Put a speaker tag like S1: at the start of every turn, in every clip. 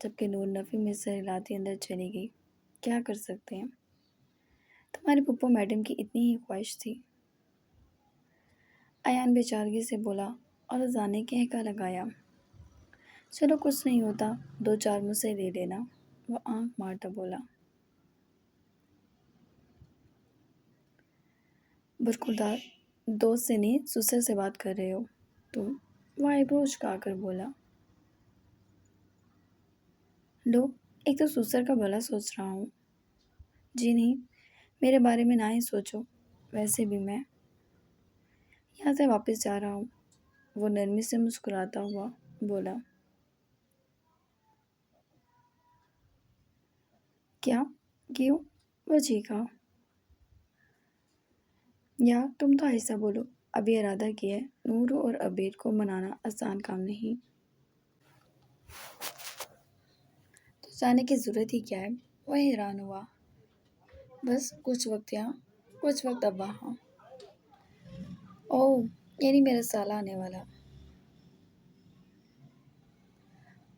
S1: جبکہ نور نفی میں سر ہلاتی اندر چلی گئی۔ کیا کر سکتے ہیں؟ تمہاری پھپھو میڈم کی اتنی ہی خواہش تھی۔ ایان بے چارگی سے بولا اور اذان نے کہکا لگایا۔ چلو کچھ نہیں ہوتا، 2-4 مجھ سے لے لینا، وہ آنکھ مارتا بولا۔ برخوردار دوست سے نہیں سسر سے بات کر رہے ہو تم، وہ آئی برو اچکا کر بولا۔ لو، ایک تو سسر کا بھلا سوچ رہا ہوں۔ جی نہیں، میرے بارے میں نہ ہی سوچو، ویسے بھی میں یہاں سے واپس جا رہا ہوں، وہ نرمی سے مسکراتا ہوا بولا۔ کیا؟ کیوں؟ وہ چیخا۔ یا تم تو ایسا بولو، ابھی ارادہ کیا ہے، نور اور عبیر کو منانا آسان کام نہیں۔ تو جانے کی ضرورت ہی کیا ہے؟ وہ حیران ہوا۔ بس کچھ وقت یہاں، کچھ وقت اب وہاں۔ اوہ، یعنی میرا سالہ آنے والا۔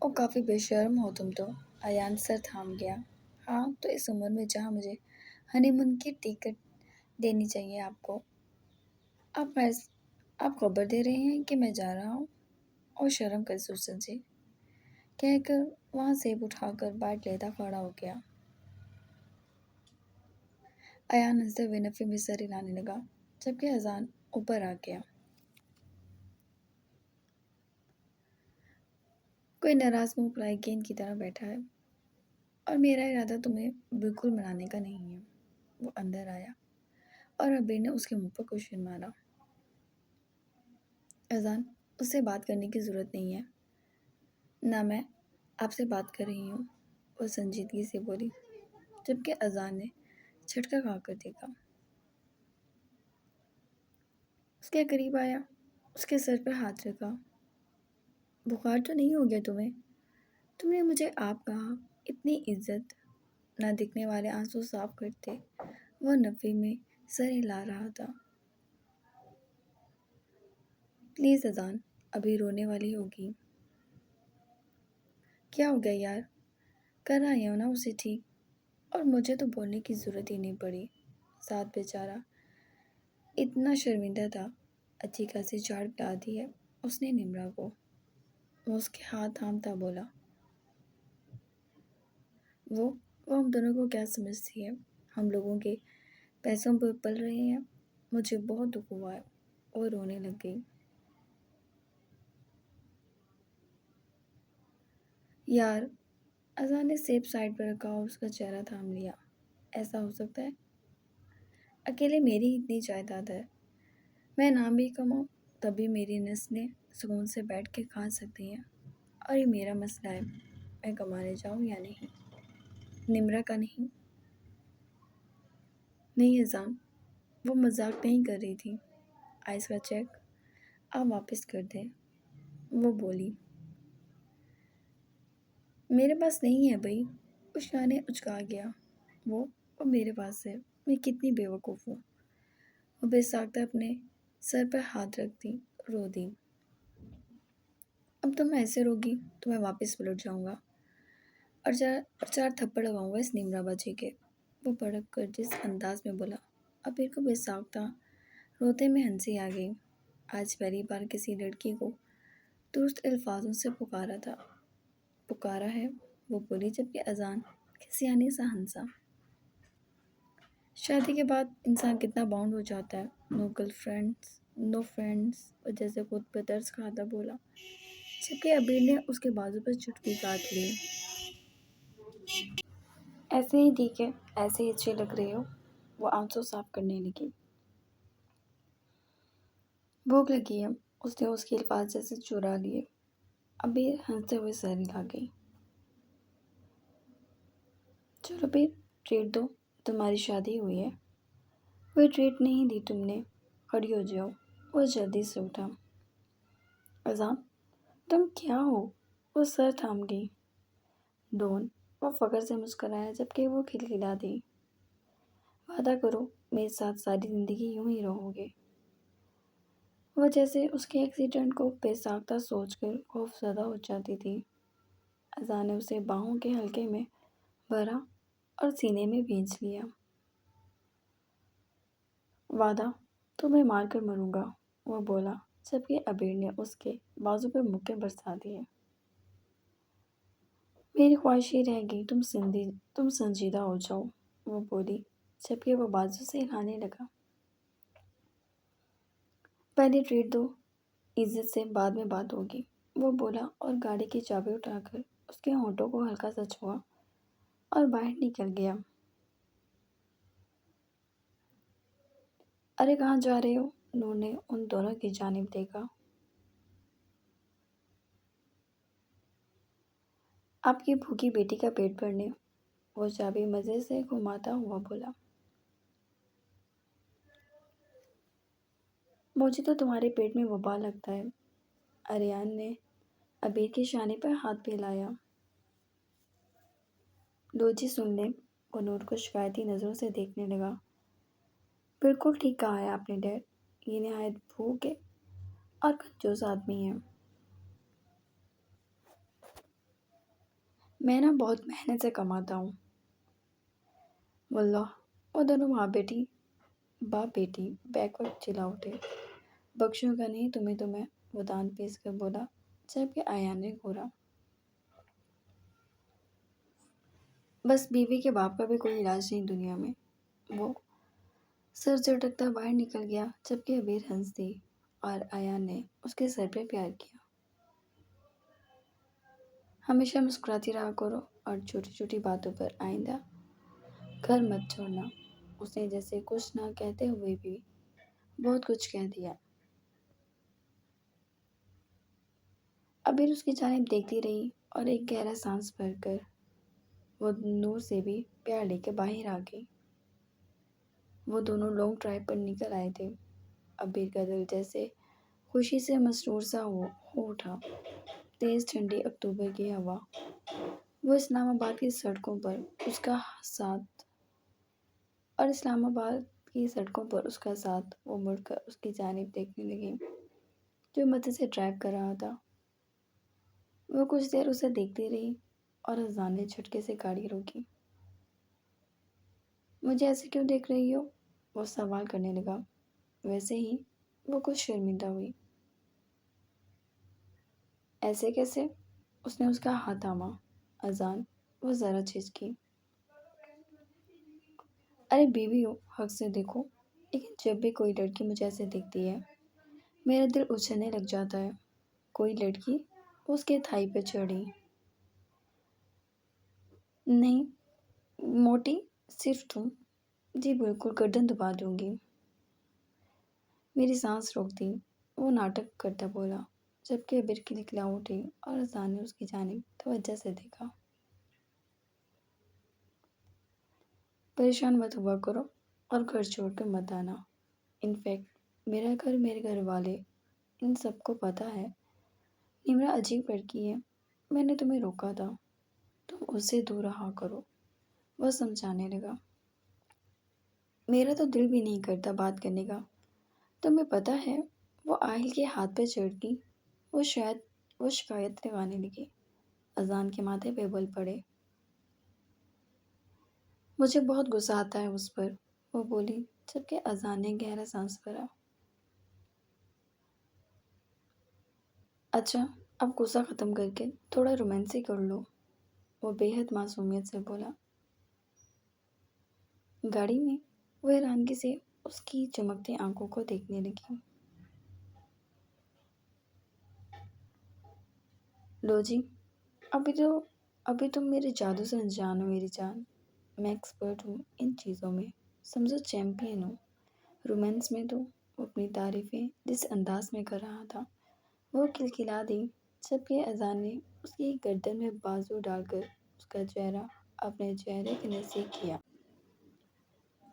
S1: او کافی بے شرم ہو تم تو، ایان سر تھام گیا۔ ہاں تو اس عمر میں جہاں مجھے ہنی مون کی ٹکٹ دینی چاہیے آپ کو، آپ خبر دے رہے ہیں کہ میں جا رہا ہوں؟ اور شرم کر سسر جی، کہہ کر وہاں سیب اٹھا کر بائٹ لیتا کھڑا ہو گیا۔ ایان ہنستے ہوئے نفی میں سر ہلانے لگا، جبکہ اذان اوپر آ گیا۔ کوئی ناراض منہ پرائے گیند کی طرح بیٹھا ہے، اور میرا ارادہ تمہیں بالکل منانے کا نہیں ہے۔ وہ اندر آیا اور عبیر نے اس کے منہ پر کوششن مارا۔ اذان، اس سے بات کرنے کی ضرورت نہیں ہے۔ نہ میں آپ سے بات کر رہی ہوں، وہ سنجیدگی سے بولی، جبکہ اذان نے جھٹکا کھا کر دیکھا۔ اس کے قریب آیا، اس کے سر پر ہاتھ رکھا۔ بخار تو نہیں ہو گیا تمہیں؟ تم نے مجھے آپ کہا، اتنی عزت نہ دکھنے والے آنسو صاف کرتے وہ نفی میں سر ہلا رہا تھا۔ پلیز اذان، ابھی رونے والی ہوگی۔ کیا ہو گیا یار؟ کر آئی ہو نا اسے ٹھیک، اور مجھے تو بولنے کی ضرورت ہی نہیں پڑی۔ ساتھ بیچارہ اتنا شرمندہ تھا، اچھی خاصی چاڑ پلا دی ہے اس نے نمرا کو۔ وہ اس کے ہاتھ تھامتا بولا۔ وہ ہم دونوں کو کیا سمجھتی ہے؟ ہم لوگوں کے پیسوں پر پل رہے ہیں۔ مجھے بہت دکھ ہوا ہے، اور رونے لگ گئی۔ یار، اذان نے سیب سائڈ پر رکھا اور اس کا چہرہ تھام لیا۔ ایسا ہو سکتا ہے؟ اکیلے میری اتنی جائیداد ہے، میں نام بھی کماؤں تب بھی میری نسلیں سکون سے بیٹھ کے کھا سکتی ہیں، اور یہ میرا مسئلہ ہے، میں کمانے جاؤں یا نہیں، نمرا کا نہیں۔ نہیں اذان، وہ مذاق نہیں کر رہی تھی۔ آئس کا چیک آپ واپس کر دیں، وہ بولی۔ میرے پاس نہیں ہے بھائی، اشنا نے اچکا گیا۔ وہ میرے پاس ہے، میں کتنی بے وقوف ہوں۔ وہ بے ساختہ اپنے سر پر ہاتھ رکھ دی، رو دی۔ اب تم ایسے روگی تو میں واپس پلٹ جاؤں گا، اور چار تھپڑ لگاؤں گا اس نمرا بچی کے، وہ بھڑک کر جس انداز میں بولا، عبیر کو بے ساختہ روتے میں ہنسی آ گئی۔ آج پہلی بار کسی لڑکی کو درست الفاظوں سے پکارا ہے، وہ بولی، جبکہ اذان کسی آنے سا ہنسا۔ شادی کے بعد انسان کتنا باؤنڈ ہو جاتا ہے، نو گرل فرینڈس، نو فرینڈس، اور جیسے خود پہ ترس کھاتا بولا، جبکہ عبیر نے اس کے بازو پر چٹکی کاٹ لی۔ ایسے ہی ٹھیک ہے، ایسے ہی اچھے لگ رہے ہو، وہ آنسو صاف کرنے لگی۔ بھوک لگی ہے، اس نے اس کے الفاظ جیسے چرا لیے۔ عبیر ہنستے ہوئے سر ہلا گئی۔ چلو پھر ٹریٹ دو، تمہاری شادی ہوئی ہے۔ کوئی ٹریٹ نہیں دی تم نے، کھڑی ہو جاؤ، وہ جلدی سے اٹھا۔ اذان، تم کیا ہو؟ وہ سر تھام گئی۔ ڈون، وہ فخر سے مسکرایا، جبکہ وہ کھلکھلا دی۔ وعدہ کرو میرے ساتھ ساری زندگی یوں ہی رہو گے۔ وہ جیسے اس کے ایکسیڈنٹ کو بے ساختہ سوچ کر خوف زدہ ہو جاتی تھی۔ اذان نے اسے باہوں کے حلقے میں بھرا اور سینے میں بھینچ لیا۔ وعدہ تمہیں مار کر مروں گا، وہ بولا، جبکہ عبیر نے اس کے بازو پر مکے برسا دیے۔ میری خواہش یہ رہے گی تم سنجیدہ ہو جاؤ، وہ بولی، جبکہ وہ بازو سے ہلانے لگا۔ پہلے ٹریٹ دو، عزت سے بعد میں بات ہوگی، وہ بولا اور گاڑی کی چابی اٹھا کر اس کے ہونٹوں کو ہلکا سا چھوا اور باہر نکل گیا۔ ارے کہاں جا رہے ہو؟ نور نے ان دونوں کی جانب دیکھا۔ آپ کی بھوکی بیٹی کا پیٹ بھرنے، وہ چابی مزے سے گھماتا ہوا بولا۔ مجھے تو تمہارے پیٹ میں وبا لگتا ہے، اریان نے عبیر کی شانے پر ہاتھ پھیلایا۔ لو جی سن لیں، وہ نور کو شکایتی نظروں سے دیکھنے لگا۔ بالکل ٹھیک کہا ہے آپ نے ڈیڈ، یہ نہایت بھوکے اور کنجوس آدمی ہے۔ میں نا بہت محنت سے کماتا ہوں۔ واللہ، وہ دونوں باپ بیٹی بیک وقت چلا اٹھے۔ بخشوں گا نہیں تمہیں، وہ دان پیس کر بولا، جبکہ ایان نے گھورا۔ بس بیوی کے باپ کا بھی کوئی علاج نہیں دنیا میں، وہ سر جھٹکتا باہر نکل گیا، جبکہ عبیر ہنس دی اور ایان نے اس کے سر پہ پیار کیا۔ ہمیشہ مسکراتی رہا کرو اور چھوٹی چھوٹی باتوں پر آئندہ گھر مت چھوڑنا، اس نے جیسے کچھ نہ کہتے ہوئے بھی بہت کچھ کہہ دیا۔ عبیر اس کی جانب دیکھتی رہی اور ایک گہرا سانس بھر کر وہ نور سے بھی پیار لے کے باہر آ گئی۔ وہ دونوں لانگ ڈرائیو پر نکل آئے تھے۔ عبیر کا دل جیسے خوشی سے مسرور سا ہو اٹھا۔ تیز ٹھنڈی اکتوبر کی ہوا، وہ اسلام آباد کی سڑکوں پر اس کا ساتھ، وہ مڑ کر اس کی جانب دیکھنے لگی جو مزے سے ڈرائیو کر رہا تھا۔ وہ کچھ دیر اسے دیکھتی رہی اور اذان نے جھٹکے سے گاڑی روکی۔ مجھے ایسے کیوں دیکھ رہی ہو؟ وہ سوال کرنے لگا۔ ویسے ہی، وہ کچھ شرمندہ ہوئی۔ ایسے کیسے؟ اس نے اس کا ہاتھ تھاما۔ اذان، وہ ذرا جھجکی۔ ارے بیوی ہو، حق سے دیکھو، لیکن جب بھی کوئی لڑکی مجھے ایسے دیکھتی ہے میرا دل اچھلنے لگ جاتا ہے۔ کوئی لڑکی؟ وہ اس کے تھائی پہ چڑھی۔ نہیں، موٹی، صرف تم۔ جی بالکل، گردن دبا دوں گی۔ میری سانس روک دی، وہ ناٹک کرتا بولا، جبکہ عبیر کھلکھلا اٹھی اور اذان نے اس کی جانب توجہ سے دیکھا۔ پریشان مت ہوا کرو اور گھر چھوڑ کر مت آنا۔ انفیکٹ میرا گھر، میرے گھر والے، ان سب کو پتہ ہے نمرا عجیب لڑکی ہے۔ میں نے تمہیں روکا تھا، تم اس سے دور رہا کرو، وہ سمجھانے لگا۔ میرا تو دل بھی نہیں کرتا بات کرنے کا، تمہیں پتہ ہے وہ آہل کے ہاتھ پہ چڑھ گئی، وہ شکایت لگانے لگی۔ اذان کے ماتھے پہ بل پڑے۔ مجھے بہت غصہ آتا ہے اس پر، وہ بولی، جبکہ اذان نے گہرا سانس بھرا۔ اچھا، اب غصہ ختم کر کے تھوڑا رومانس ہی کر لو، وہ بے حد معصومیت سے بولا۔ گاڑی میں وہ حیرانگی سے اس کی چمکتی آنکھوں کو دیکھنے لگی۔ لو جی، ابھی تم میرے جادو سے انجان ہو میری جان۔ میں ایکسپرٹ ہوں ان چیزوں میں، سمجھو چیمپئن ہوں۔ رومانس میں تو وہ اپنی تعریفیں جس انداز میں کر رہا تھا وہ کھلکھلا دی، جبکہ اذان نے اس کی گردن میں بازو ڈال کر اس کا چہرہ اپنے چہرے کے نزدیک کیا،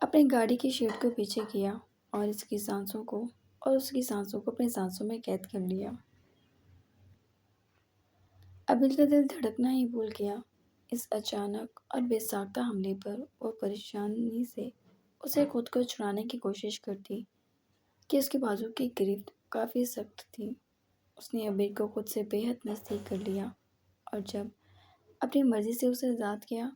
S1: اپنی گاڑی کی شیٹ کو پیچھے کیا اور اس کی سانسوں کو اپنی سانسوں میں قید کر لیا۔ عبیر کا دل دھڑکنا ہی بھول گیا۔ اس اچانک اور بے ساختہ حملے پر وہ پریشانی سے اسے خود کو چھڑانے کی کوشش کرتی کہ اس کے بازو کی گرفت کافی سخت تھی۔ اس نے عبیر کو خود سے بے حد نزدیک کر لیا اور جب اپنی مرضی سے اسے آزاد کیا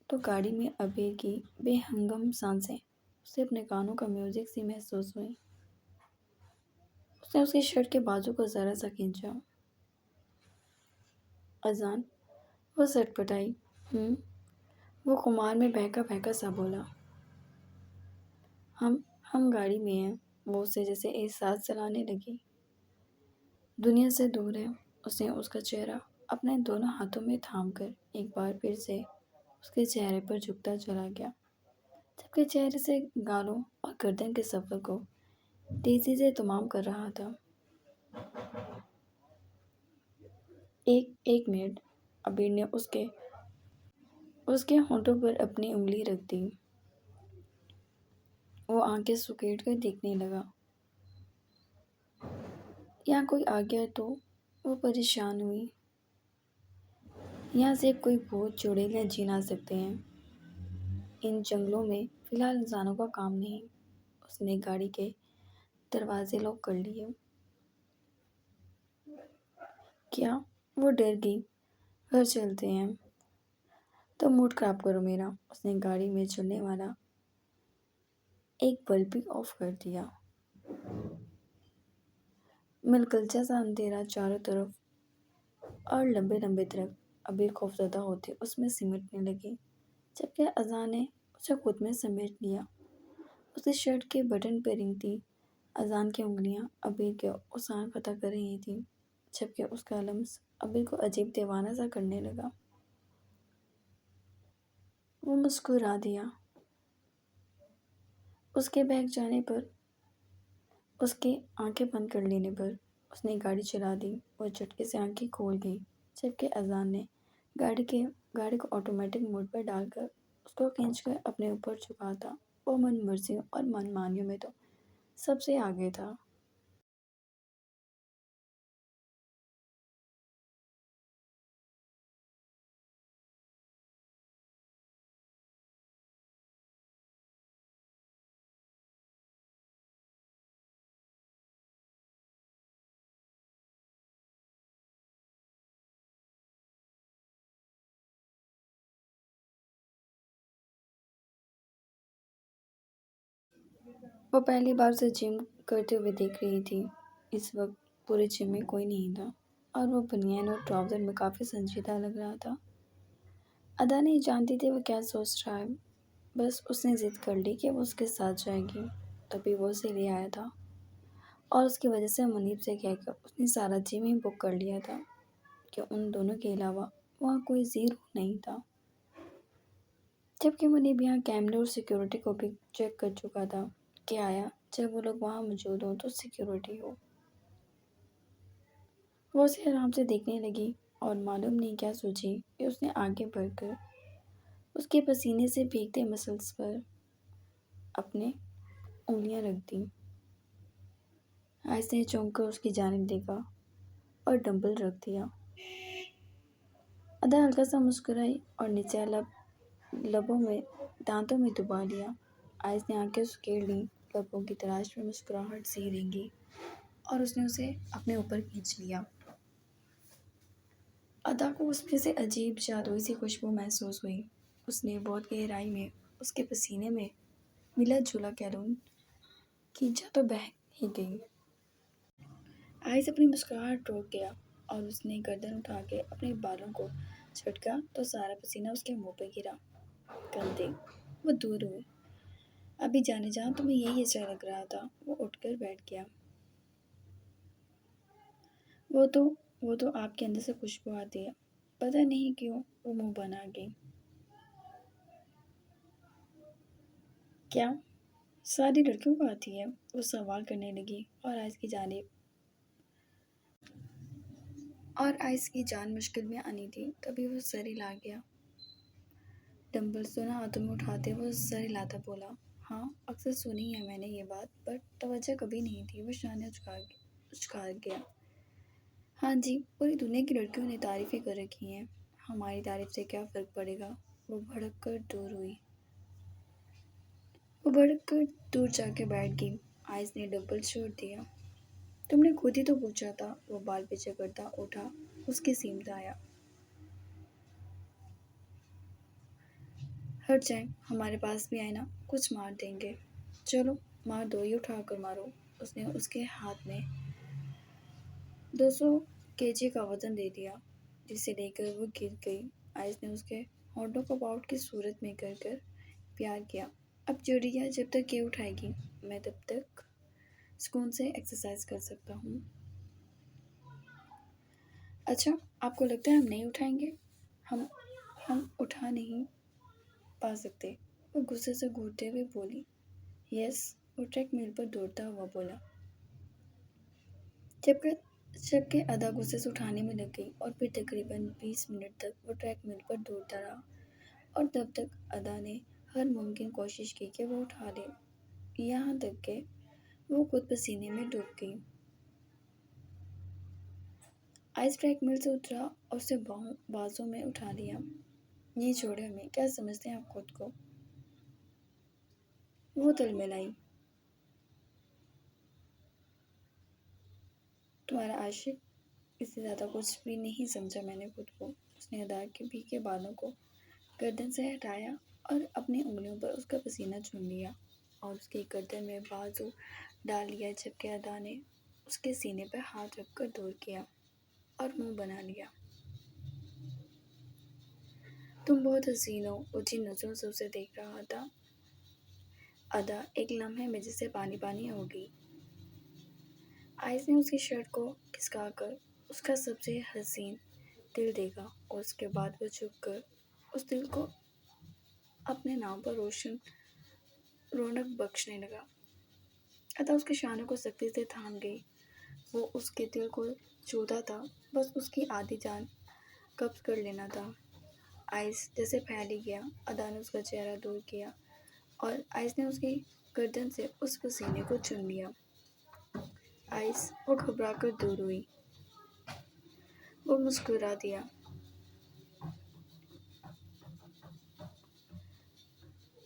S1: تو گاڑی میں ابیر کی بے ہنگم سانسیں اسے اپنے کانوں کا میوزک سی محسوس ہوئی۔ اس نے اس کی شرٹ کے بازو کو ذرا سا کھینچا۔ اذان؟ وہ سٹ پٹائی۔ ہوں؟ وہ خمار میں بہکا بہکا سا بولا۔ ہم ہم گاڑی میں ہیں۔ وہ اسے جیسے احساس دلانے لگی۔ دنیا سے دور ہے۔ اس نے اس کا چہرہ اپنے دونوں ہاتھوں میں تھام کر ایک بار پھر سے اس کے چہرے پر جھکتا چلا گیا، جبکہ چہرے سے گالوں اور گردن کے سفر کو تیزی سے تمام کر رہا تھا۔ ایک منٹ۔ عبیر نے اس کے ہونٹوں پر اپنی انگلی رکھ دی۔ وہ آنکھیں سکیڑ کر دیکھنے لگا۔ یہاں کوئی آ گیا تو؟ وہ پریشان ہوئی۔ یہاں سے کوئی بھوت چڑیل جی نہ سکتے ہیں۔ ان جنگلوں میں فی الحال انسانوں کا کام نہیں۔ اس نے گاڑی کے دروازے لاک کر لیے۔ کیا؟ وہ ڈر گئی۔ گھر چلتے ہیں۔ تو موڈ خراب کرو میرا۔ اس نے گاڑی میں چلنے والا ایک بلب بھی آف کر دیا۔ ملکلچا سا اندھیرا چاروں طرف اور لمبے لمبے درخت عبیر خوفزدہ ہوتے اس میں سمٹنے لگے، جبکہ اذان نے اسے خود میں سمیٹ لیا۔ اس کی شرٹ کے بٹن پہ رنگتی اذان کی انگلیاں عبیر کے اوسان فتح کر رہی تھیں، جبکہ اس کا لمس عبیر کو عجیب دیوانہ سا کرنے لگا۔ وہ مسکرا دیا۔ اس کے بہک جانے پر، اس کے آنکھیں بند کر لینے پر اس نے گاڑی چلا دی۔ وہ جھٹکے سے آنکھیں کھول گئی، جبکہ اذان نے گاڑی کو آٹومیٹک موڈ پر ڈال کر اس کو کھینچ کر اپنے اوپر جھکا تھا۔ وہ من مرضیوں اور من مانیوں میں تو سب سے آگے تھا۔ وہ پہلی بار اسے جم کرتے ہوئے دیکھ رہی تھی۔ اس وقت پورے جم میں کوئی نہیں تھا اور وہ بنیان اور ٹراؤزر میں کافی سنجیدہ لگ رہا تھا۔ ادا نہیں جانتی تھی وہ کیا سوچ رہا ہے، بس اس نے ضد کر لی کہ وہ اس کے ساتھ جائے گی۔ تبھی وہ اسے لے آیا تھا اور اس کی وجہ سے منیب سے کہہ کر اس نے سارا جم ہی بک کر لیا تھا کہ ان دونوں کے علاوہ وہاں کوئی زیرو نہیں تھا، جبکہ منیب یہاں کیمرے اور سیکیورٹی کو بھی چیک کر چکا تھا کہ آیا جب وہ لوگ وہاں موجود ہوں تو سیکیورٹی ہو۔ وہ اسے آرام سے دیکھنے لگی اور معلوم نہیں کیا سوچی کہ اس نے آگے بڑھ کر اس کے پسینے سے بھیگتے مسلز پر اپنے انگلیاں رکھ دیں۔ آہستہ نے چونک کر اس کی جانب دیکھا اور ڈمبل رکھ دیا۔ ادا ہلکا سا مسکرائی اور نیچے لبوں میں دانتوں میں دبا لیا۔ آہستہ نے آنکھیں سکیڑ لیں، لبوں کی تلاش میں مسکراہٹ سی رنگی اور اس نے اسے اپنے اوپر کھینچ لیا۔ ادا کو اس میں سے عجیب جادوئی سی خوشبو محسوس ہوئی۔ اس نے بہت گہرائی میں اس کے پسینے میں ملا جلا کیلون کھینچا تو بہہ ہی گئی۔ آئس اپنی مسکراہٹ روک گیا اور اس نے گردن اٹھا کے اپنے بالوں کو جھٹکا تو سارا پسینہ اس کے منہ پہ گرا۔ کندھے۔ وہ دور ہوئے۔ ابھی جانے جہاں تمہیں یہی اچھا لگ رہا تھا۔ وہ اٹھ کر بیٹھ گیا۔ وہ تو آپ کے اندر سے خوشبو آتی ہے۔ پتہ نہیں کیوں وہ منہ بنا گئی۔ کیا؟ ساری لڑکیوں کو آتی ہے؟ وہ سوال کرنے لگی اور آئس کی جان مشکل میں آنی تھی تبھی وہ سر ہلا گیا۔ ڈمبلز دونوں ہاتھوں میں اٹھاتے وہ سر ہلاتا بولا، ہاں اکثر سنی ہے میں نے یہ بات، پر توجہ کبھی نہیں تھی۔ وہ شانے اچکا گیا۔ ہاں جی، پوری دنیا کی لڑکیوں نے تعریفیں کر رکھی ہیں، ہماری تعریف سے کیا فرق پڑے گا؟ وہ بھڑک کر دور جا کے بیٹھ گئی۔ آئس نے ڈمبل چھوڑ دیا۔ تم نے خود ہی تو پوچھا تھا۔ وہ بال پیچھے کرتا اٹھا، اس کی سمت آیا۔ ہٹ جائیں، ہمارے پاس بھی آئے نا کچھ مار دیں گے۔ چلو مار دو، یہ اٹھا کر مارو۔ اس نے اس کے ہاتھ میں 200 kg کا وزن دے دیا، جسے لے کر وہ گر گئی۔ آئس نے اس کے ہونٹوں کو پاؤٹ کی صورت میں کر کر پیار کیا۔ اب چڑیا جب تک یہ اٹھائے گی میں تب تک سکون سے ایکسرسائز کر سکتا ہوں۔ اچھا آپ کو لگتا ہے ہم نہیں اٹھائیں گے؟ ہم اٹھا نہیں پا سکتے، وہ غصے سے گھورتے ہوئے بولی۔ یس، وہ ٹریک میل پر دوڑتا ہوا بولا۔ جبکہ ادا غصے سے اٹھانے میں لگ گئی اور پھر تقریباً 20 منٹ تک وہ ٹریک میل پر دوڑتا رہا، اور تب تک ادا نے ہر ممکن کوشش کی کہ وہ اٹھا لے، یہاں تک کہ وہ خود پسینے میں ڈوب گئی۔ آئس ٹریک میل سے اترا اور اسے بازوں میں اٹھا لیا۔ یہ چھوڑے ہمیں، کیا سمجھتے ہیں آپ خود کو؟ وہ تل ملائی۔ تمہارا عاشق، اس سے زیادہ کچھ بھی نہیں سمجھا میں نے خود کو۔ اس نے ادا کے بھیگے بالوں کو گردن سے ہٹایا اور اپنی انگلیوں پر اس کا پسینہ چوم لیا اور اس کی گردن میں بازو ڈال لیا، جبکہ ادا نے اس کے سینے پر ہاتھ رکھ کر دور کیا اور منہ بنا لیا۔ تم بہت حسین ہو، وہ جن نظروں سے اسے دیکھ رہا تھا۔ ادا ایک لمحے میں جسے پانی پانی ہو گئی۔ آئس نے اس کی شرٹ کو کھسکا کر اس کا سب سے حسین دل دیکھا اور اس کے بعد وہ جھک کر اس دل کو اپنے نام پر رونق بخشنے لگا۔ ادا اس کے شانوں کو سختی سے تھام گئی، وہ اس کے دل کو چھوتا تھا، بس اس کی آدھی جان قبض کر لینا تھا۔ آئس جیسے پھیل ہی گیا، ادا نے اس کا چہرہ دور کیا اور آئس نے اس کی گردن سے اس پسینے کو چوم لیا۔ آئس، وہ گھبرا کر دور ہوئی۔ وہ مسکرا دیا۔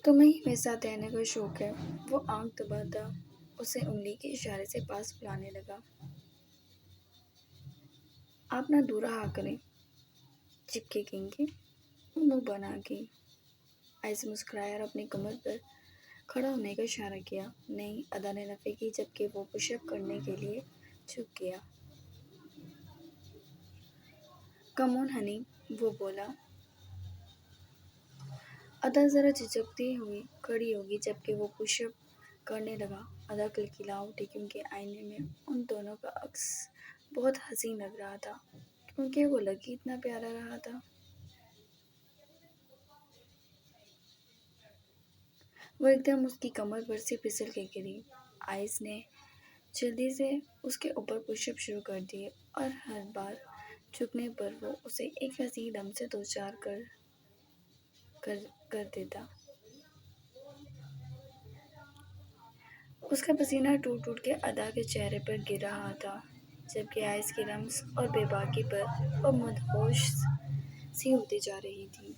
S1: تمہیں میرے ساتھ رہنے کا شوق ہے؟ وہ آنکھ دباتا اسے انگلی کے اشارے سے پاس بلانے لگا۔ آپ نہ دور رہا کریں، چپکے گیں۔ وہ منہ بنا گئی۔ آئس مسکرایا اور اپنی کمر پر کھڑا ہونے کا اشارہ کیا۔ نہیں، ادا نے نفی کی، جبکہ وہ پش اپ کرنے کے لیے جھک گیا۔ کم آن ہنی، وہ بولا۔ ادا ذرا جھجکتی ہوئی کھڑی ہوگی، جبکہ وہ پش اپ کرنے لگا۔ ادا کلکلا اٹھی کیونکہ آئینے میں ان دونوں کا عکس بہت حسین لگ رہا تھا، کیونکہ وہ لگ ہی اتنا پیارا رہا تھا۔ وہ ایک دم اس کی کمر پر سے پھسل کے گری۔ آئس نے جلدی سے اس کے اوپر پش اپ شروع کر دیے اور ہر بار جھکنے پر وہ اسے ایک حسین لمحے سے دوچار کر دیتا۔ اس کا پسینہ ٹوٹ ٹوٹ کے ادا کے چہرے پر گر رہا تھا، جبکہ آئس کی رمش اور بے باکی پر وہ مدہوش سی ہوتی جا رہی تھی۔